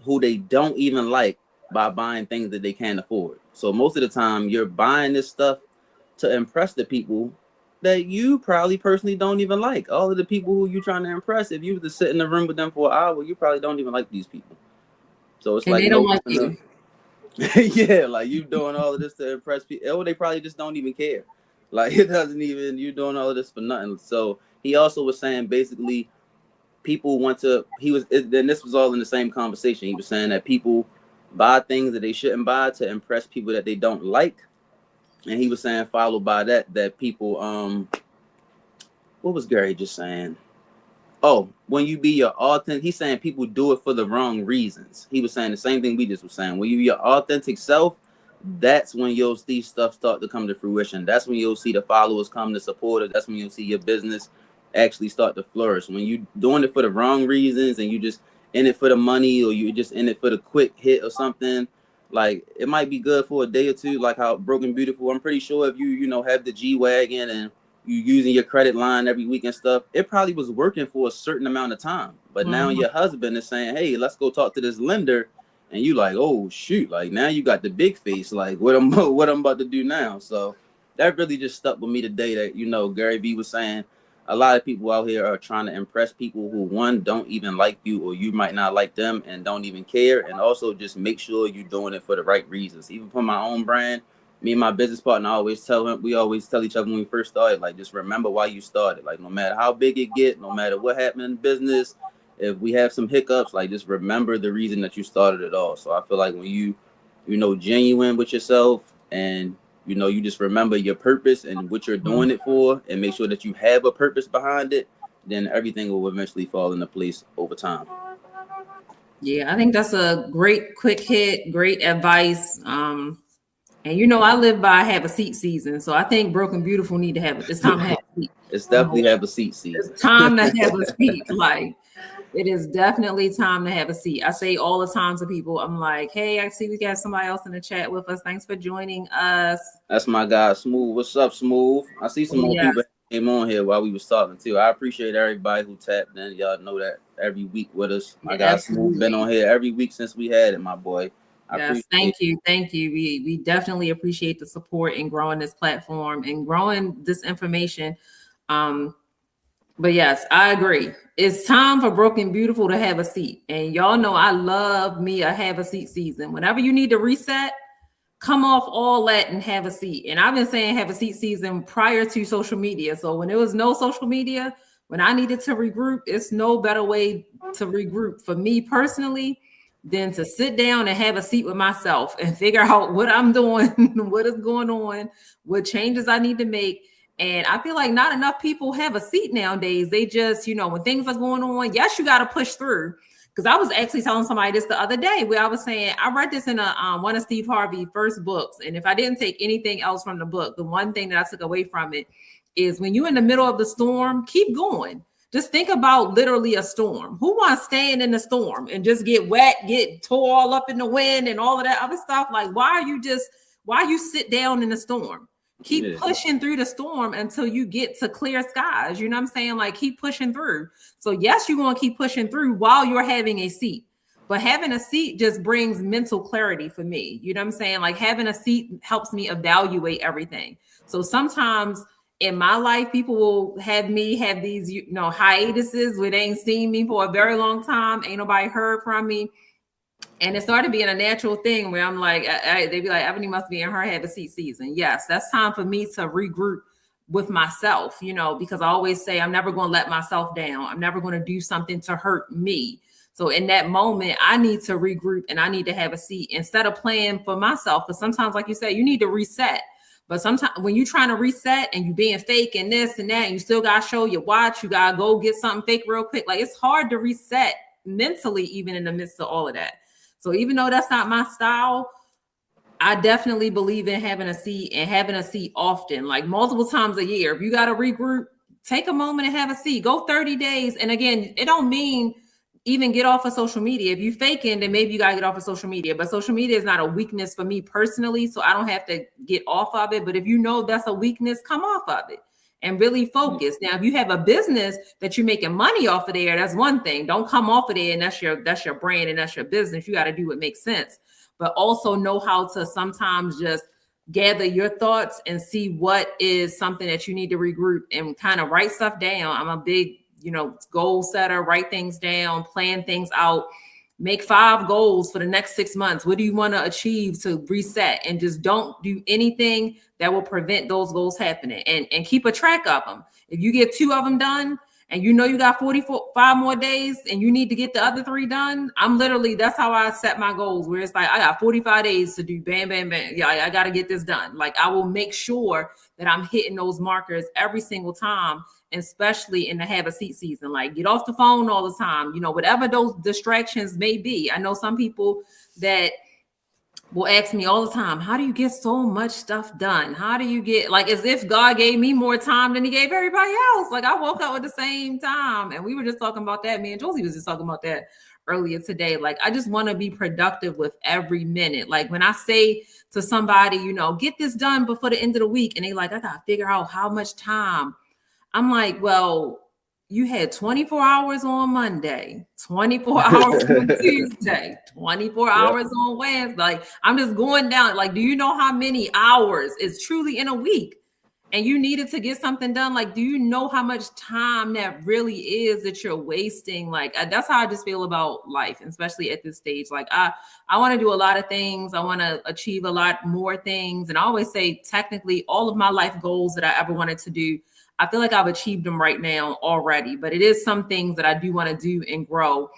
who they don't even like by buying things that they can't afford. So most of the time you're buying this stuff to impress the people that you probably personally don't even like. All of the people who you're trying to impress, if you were to sit in the room with them for an hour, you probably don't even like these people. So it's And like they don't like you. yeah, like you doing all of this to impress people. Or they probably just don't even care. Like it doesn't even, you're doing all of this for nothing. So he also was saying basically people want to, then this was all in the same conversation. He was saying that people buy things that they shouldn't buy to impress people that they don't like. And he was saying, followed by that people, what was Gary just saying? Oh, when you be your authentic, he's saying people do it for the wrong reasons. He was saying the same thing we just were saying. When you be your authentic self, that's when you'll see stuff start to come to fruition. That's when you'll see the followers come, the supporters. That's when you'll see your business actually start to flourish. When you doing it for the wrong reasons and you just in it for the money, or you just in it for the quick hit or something, like it might be good for a day or two, like how Broken Beautiful. I'm pretty sure if you know have the G-Wagon and you using your credit line every week and stuff, it probably was working for a certain amount of time. But now your husband is saying, hey, let's go talk to this lender. And you like, oh shoot, like now you got the big face, like what I'm about to do now. So that really just stuck with me today, that, you know, Gary Vee was saying a lot of people out here are trying to impress people who, one, don't even like you, or you might not like them and don't even care. And also just make sure you're doing it for the right reasons. Even for my own brand, me and my business partner we always tell each other when we first started, like, just remember why you started. Like, no matter how big it get, no matter what happened in business, if we have some hiccups, like, just remember the reason that you started it all. So I feel like when you know, genuine with yourself, and you know, you just remember your purpose and what you're doing it for, and make sure that you have a purpose behind it, then everything will eventually fall into place over time. Yeah, I think that's a great quick hit, great advice. And you know, I live by have a seat season, so I think Broken Beautiful need to have it. It's time to have a seat. It's definitely have a seat season. It's time to have a seat. Like, it is definitely time to have a seat. I say all the time to people, I'm like, hey, I see we got somebody else in the chat with us. Thanks for joining us. That's my guy, Smooth. What's up, Smooth? I see some more people came on here while we was talking too. I appreciate everybody who tapped in. Y'all know that every week with us. My guy Smooth been on here every week since we had it, my boy. Yes, thank you. We definitely appreciate the support in growing this platform and growing this information. But yes, I agree. It's time for Broken Beautiful to have a seat. And y'all know I love me a have a seat season. Whenever you need to reset, come off all that and have a seat. And I've been saying have a seat season prior to social media. So when there was no social media, when I needed to regroup, it's no better way to regroup for me personally than to sit down and have a seat with myself and figure out what I'm doing, what is going on, what changes I need to make. And I feel like not enough people have a seat nowadays. They just, you know, when things are going on, yes, you got to push through. Because I was actually telling somebody this the other day where I was saying, I read this in one of Steve Harvey's first books. And if I didn't take anything else from the book, the one thing that I took away from it is when you're in the middle of the storm, keep going. Just think about literally a storm. Who wants staying in the storm and just get wet, get tore all up in the wind and all of that other stuff? Like, why you sit down in the storm? Keep pushing through the storm until you get to clear skies. You know what I'm saying? Like, keep pushing through. So yes, you're going to keep pushing through while you're having a seat. But having a seat just brings mental clarity for me. You know what I'm saying? Like, having a seat helps me evaluate everything. So sometimes in my life, people will have me have these, you know, hiatuses where they ain't seen me for a very long time. Ain't nobody heard from me. And it started being a natural thing where I'm like, they'd be like, Ebony must be in her have a seat season. Yes, that's time for me to regroup with myself, you know, because I always say I'm never going to let myself down. I'm never going to do something to hurt me. So in that moment, I need to regroup and I need to have a seat instead of playing for myself. Because sometimes, like you said, you need to reset. But sometimes when you're trying to reset and you being fake and this and that, and you still got to show your watch, you got to go get something fake real quick. Like, it's hard to reset mentally, even in the midst of all of that. So even though that's not my style, I definitely believe in having a seat and having a seat often, like multiple times a year. If you got to regroup, take a moment and have a seat. Go 30 days. And again, it don't mean even get off of social media. If you faking, then maybe you got to get off of social media. But social media is not a weakness for me personally, so I don't have to get off of it. But if you know that's a weakness, come off of it and really focus. Now, if you have a business that you're making money off of there, that's one thing. Don't come off of there and that's your brand and that's your business. You got to do what makes sense. But also know how to sometimes just gather your thoughts and see what is something that you need to regroup and kind of write stuff down. I'm a big, you know, goal setter, write things down, plan things out, make 5 goals for the next 6 months. What do you want to achieve to reset? And just don't do anything that will prevent those goals happening, and keep a track of them. If you get 2 of them done and you know you got 45 more days and you need to get the other 3 done, that's how I set my goals, where it's like, I got 45 days to do bam, bam, bam. Yeah, I got to get this done. Like, I will make sure that I'm hitting those markers every single time, especially in the have a seat season. Like, get off the phone all the time, you know, whatever those distractions may be. I know some people that will ask me all the time, how do you get so much stuff done? How do you get, like, as if God gave me more time than he gave everybody else. Like, I woke up at the same time, and we were just talking about that. Me and Josie was just talking about that earlier today. Like, I just want to be productive with every minute. Like, when I say to somebody, you know, get this done before the end of the week, and they like, I got to figure out how much time. I'm like, well, you had 24 hours on Monday, 24 hours on Tuesday, 24 hours on Wednesday. Like, I'm just going down. Like, do you know how many hours is truly in a week? And you needed to get something done. Like, do you know how much time that really is that you're wasting? Like, that's how I just feel about life, especially at this stage. Like, I want to do a lot of things. I want to achieve a lot more things. And I always say, technically, all of my life goals that I ever wanted to do, I feel like I've achieved them right now already, but it is some things that I do want to do and grow.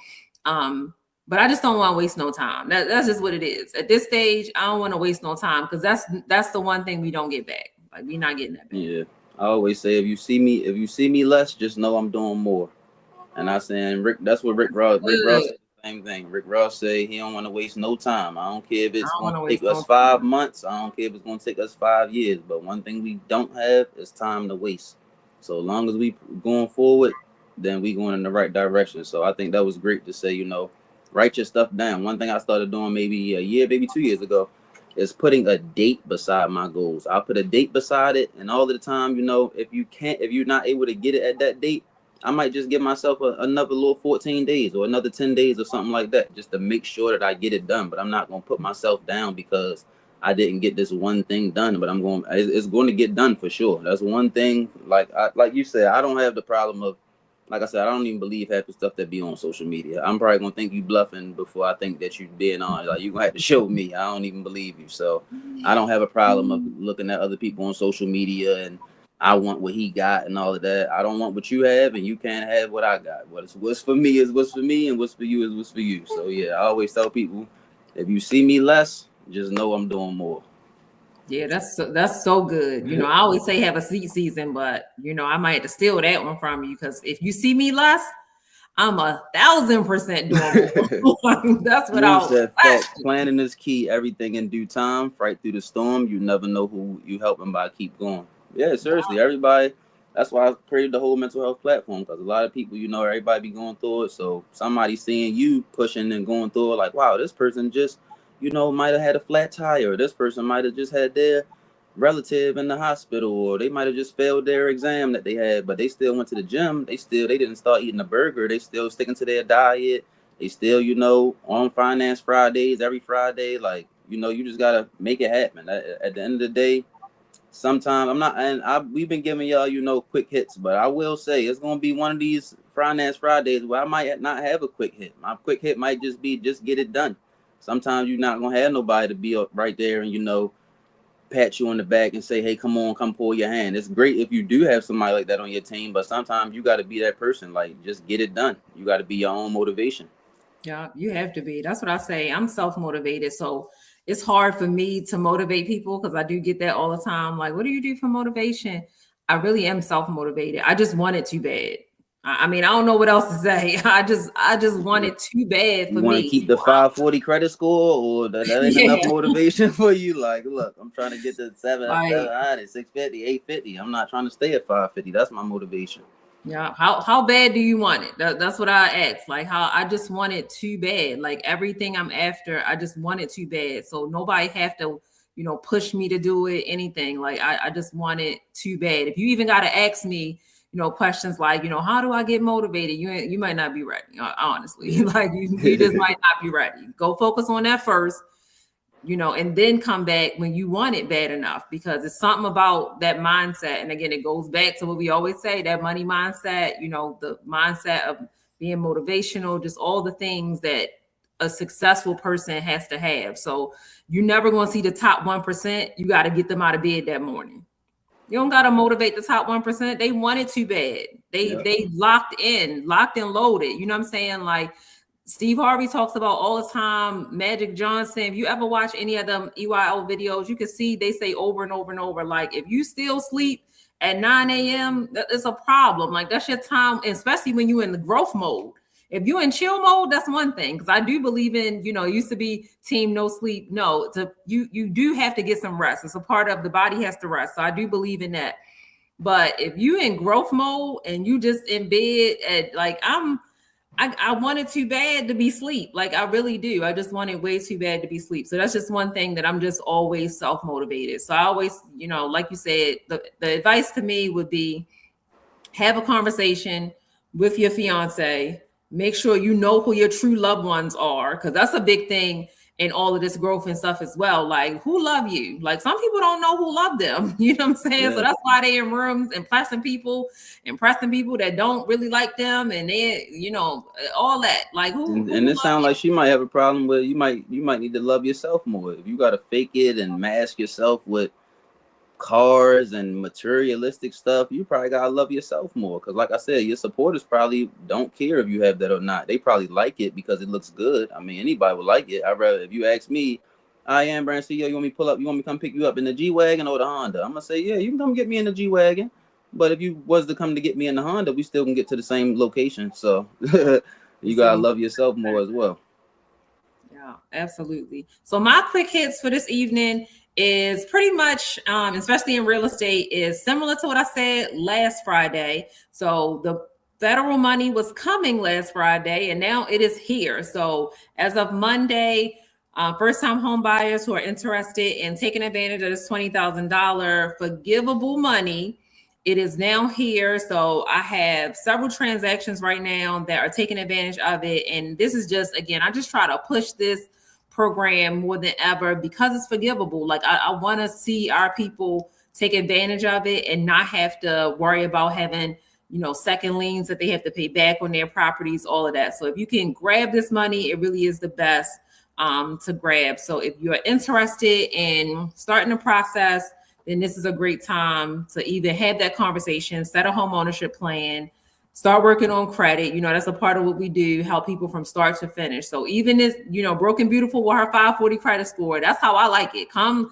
But I just don't want to waste no time. That's just what it is. At this stage, I don't want to waste no time, because that's the one thing we don't get back. Like, we're not getting that back. Yeah. I always say if you see me less, just know I'm doing more. And I saying Rick, that's what Rick Ross Good. said the same thing. Rick Ross say he don't want to waste no time. I don't care if I it's don't going want to to take waste us no 5 months. I don't care if it's going to take us 5 years. But one thing we don't have is time to waste. So as long as we going forward, then we going in the right direction. So I think that was great to say. Write your stuff down. One thing I started doing maybe a year, maybe 2 years ago, is putting a date beside my goals. I'll put a date beside it, and all of the time, if you're not able to get it at that date, I might just give myself another little 14 days or another 10 days or something like that, just to make sure that I get it done. But I'm not going to put myself down because I didn't get this one thing done. But it's going to get done for sure. That's one thing. Like you said, I don't have the problem of, like I said, I don't even believe half the stuff that be on social media. I'm probably going to think you bluffing before I think that you being on. Like, you're going to have to show me. I don't even believe you. So I don't have a problem of looking at other people on social media and I want what he got and all of that. I don't want what you have, and you can't have what I got. What's for me is what's for me, and what's for you is what's for you. So yeah, I always tell people, if you see me less, just know I'm doing more. Yeah, that's so good. I always say have a seat season, but I might have to steal that one from you because if you see me less, I'm 1,000% doing more. That's Smooth without said facts. question. Planning is key. Everything in due time. Fight through the storm. You never know who you helping by. Keep going. Yeah, seriously. Everybody. That's why I created the whole mental health platform, because a lot of people, everybody be going through it. So somebody seeing you pushing and going through it, like, wow, this person just, might have had a flat tire. Or this person might have just had their relative in the hospital, or they might have just failed their exam that they had, but they still went to the gym. They didn't start eating a burger. They still sticking to their diet. They still, on Finance Fridays, every Friday. Like, you just gotta make it happen. At the end of the day, sometimes I'm not, and we've been giving y'all, quick hits, but I will say it's gonna be one of these Finance Fridays where I might not have a quick hit. My quick hit might just be just get it done. Sometimes you're not gonna have nobody to be up right there and pat you on the back and say, hey, come on, come pull your hand. It's great if you do have somebody like that on your team, but sometimes you got to be that person. Like, just get it done. You got to be your own motivation. Yeah, you have to be. That's what I say. I'm self-motivated. So it's hard for me to motivate people because I do get that all the time. Like, what do you do for motivation? I really am self-motivated. I just want it too bad. I mean, I don't know what else to say. I just want it too bad You for want to me. keep the 540 credit score, or that ain't enough Yeah. motivation for you? Like, look, I'm trying to get to Like, 700, 650, 850. I'm not trying to stay at 550. That's my motivation. yeah. How bad do you want it? That's what I ask. Like, how I just want it too bad. Like everything I'm after, I just want it too bad. So nobody have to, push me to do it, anything. Like I just want it too bad. If you even gotta ask me, questions like, how do I get motivated? You might not be ready, honestly. Like you just might not be ready. Go focus on that first, and then come back when you want it bad enough, because it's something about that mindset. And again, it goes back to what we always say, that money mindset, the mindset of being motivational, just all the things that a successful person has to have. So you're never going to see the top 1%. You got to get them out of bed that morning. You don't got to motivate the top 1%. They want it too bad. They locked and loaded. You know what I'm saying? Like, Steve Harvey talks about all the time, Magic Johnson. If you ever watch any of them EYO videos, you can see they say over and over and over, like, if you still sleep at 9 a.m., it's a problem. Like, that's your time, especially when you're in the growth mode. If you're in chill mode, that's one thing. Because I do believe in, it used to be team no sleep. No, you do have to get some rest. It's a part of the body has to rest. So I do believe in that. But if you in growth mode and you just in bed at like I want it too bad to be sleep. Like I really do. I just want it way too bad to be sleep. So that's just one thing that I'm just always self-motivated. So I always, like you said, the advice to me would be have a conversation with your fiance. Make sure you know who your true loved ones are, because that's a big thing in all of this growth and stuff as well. Like, who love you? Like, some people don't know who love them. You know what I'm saying? Yeah. So that's why they in rooms impressing people that don't really like them, and they, all that. Like, who and it sounds like she might have a problem with you might need to love yourself more. If you gotta fake it and mask yourself with cars and materialistic stuff, you probably gotta love yourself more, because like I said, your supporters probably don't care if you have that or not. They probably like it because it looks good. I mean, anybody would like it. I'd rather, if you ask me, I am brand CEO, you want me to pull up, you want me to come pick you up in the G-Wagon or the Honda, I'm gonna say, yeah, you can come get me in the G-Wagon. But if you was to come to get me in the Honda, we still can get to the same location. So you gotta love yourself more as well. Yeah, absolutely. So my quick hits for this evening is pretty much, especially in real estate, is similar to what I said last Friday. So the federal money was coming last Friday, and now it is here. So as of Monday, first-time home buyers who are interested in taking advantage of this $20,000 forgivable money, it is now here. So I have several transactions right now that are taking advantage of it. And this is just, again, I just try to push this program more than ever because it's forgivable. Like I want to see our people take advantage of it and not have to worry about having, second liens that they have to pay back on their properties, all of that. So if you can grab this money, it really is the best to grab. So if you're interested in starting the process, then this is a great time to either have that conversation, set a home ownership plan, start working on credit. That's a part of what we do, help people from start to finish. So even this, Broken Beautiful with her 540 credit score, that's how I like it. Come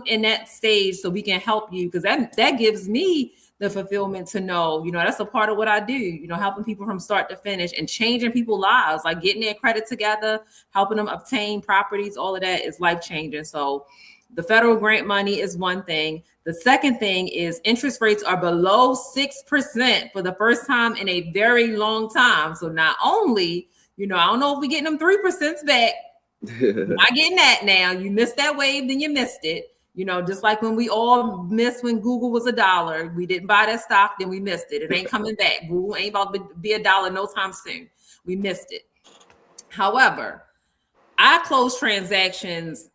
in that stage so we can help you, because that gives me the fulfillment to know, that's a part of what I do, helping people from start to finish and changing people's lives, like getting their credit together, helping them obtain properties, all of that is life-changing. So the federal grant money is one thing. The second thing is interest rates are below 6% for the first time in a very long time. So not only, I don't know if we're getting them 3% back. Not getting that now. You missed that wave, then you missed it. Just like when we all missed when Google was $1. We didn't buy that stock, then we missed it. It ain't coming back. Google ain't about to be $1 no time soon. We missed it. However, I closed transactions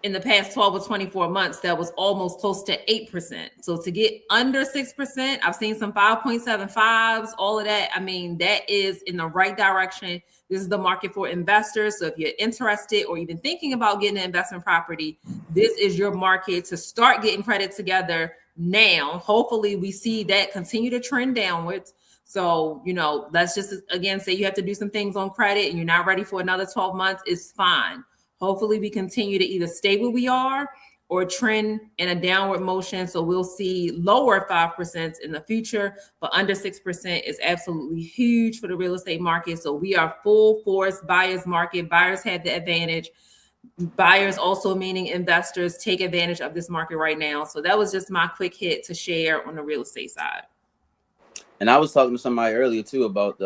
in the past 12 or 24 months that was almost close to 8%. So to get under 6%, I've seen some 5.75s, all of that. I mean, that is in the right direction. This is the market for investors. So if you're interested or even thinking about getting an investment property, this is your market to start getting credit together now. Hopefully we see that continue to trend downwards. So, let's just, again, say you have to do some things on credit and you're not ready for another 12 months, it's fine. Hopefully we continue to either stay where we are or trend in a downward motion. So we'll see lower 5% in the future, but under 6% is absolutely huge for the real estate market. So we are full force buyers market. Buyers have the advantage. Buyers, also meaning investors, take advantage of this market right now. So that was just my quick hit to share on the real estate side. And I was talking to somebody earlier too about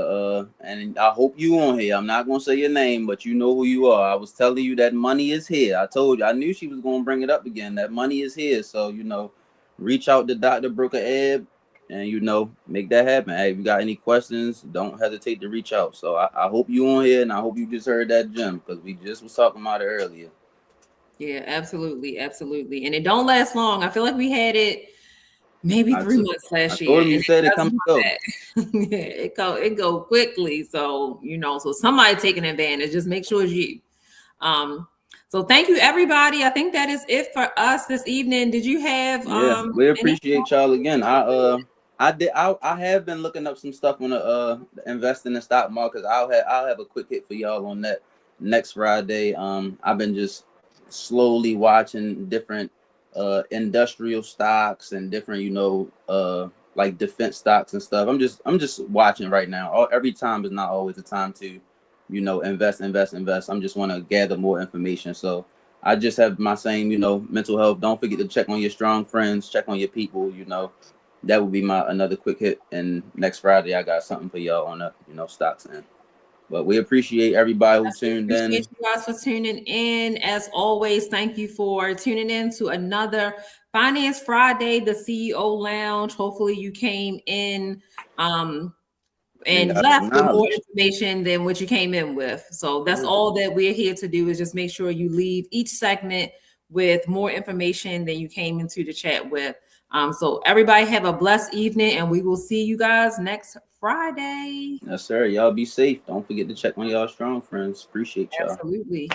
and I hope you on here. I'm not gonna say your name, but you know who you are. I was telling you that money is here. I told you, I knew she was gonna bring it up again. That money is here. So, reach out to Dr. Brooker Ebb and, make that happen. Hey, if you got any questions, don't hesitate to reach out. So I hope you on here, and I hope you just heard that gem, because we just was talking about it earlier. Yeah, absolutely. Absolutely. And it don't last long. I feel like we had it maybe 3 months last year. You said it come go. Yeah, it go quickly. So, so somebody taking advantage, just make sure it's you. So thank you, everybody. I think that is it for us this evening. Did you have we appreciate y'all again. I have been looking up some stuff on the investing in the stock market. I'll have a quick hit for y'all on that next Friday. I've been just slowly watching different industrial stocks and different, like defense stocks and stuff. I'm just watching right now. Every time is not always the time to, invest. I'm just want to gather more information. So I just have my same, mental health. Don't forget to check on your strong friends, check on your people, that would be my another quick hit. And next Friday, I got something for y'all on the, stocks in. But we appreciate everybody who tuned in. Appreciate you guys for tuning in. As always, thank you for tuning in to another Finance Friday, the CEO Lounge. Hopefully you came in and left with more information than what you came in with. So that's all that we're here to do, is just make sure you leave each segment with more information than you came into the chat with. So everybody have a blessed evening, and we will see you guys next Friday. Yes, sir. Y'all be safe. Don't forget to check on y'all strong friends. Appreciate y'all. Absolutely.